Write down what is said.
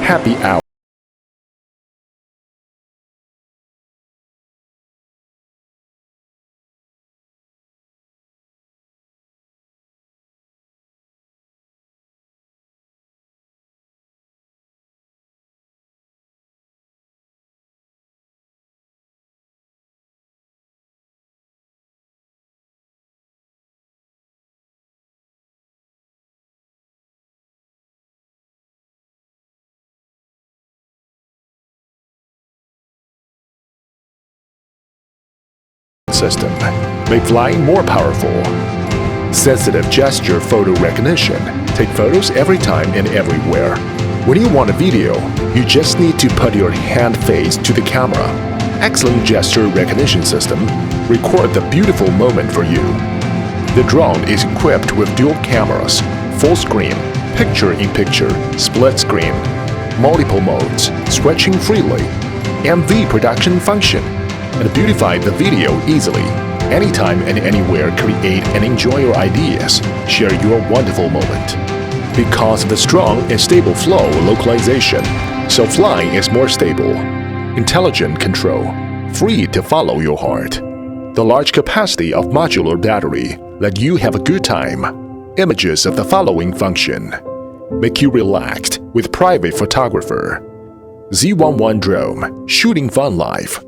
happy hour. System make flying more powerful. Sensitive gesture photo recognition. Take photos every time and everywhere. When you want a video, you just need to put your hand face to the camera. Excellent gesture recognition system record the beautiful moment for you. The drone is equipped with dual cameras, full screen, picture-in-picture, split screen, multiple modes, switching freely, MV production function, and beautify the video easily. Anytime and anywhere, create and enjoy your ideas. Share your wonderful moment. Because of the strong and stable flow localization, so flying is more stable. Intelligent control, free to follow your heart. The large capacity of modular battery let you have a good time. Images of the following function make you relaxed with private photographer. Z11 drone, shooting fun life.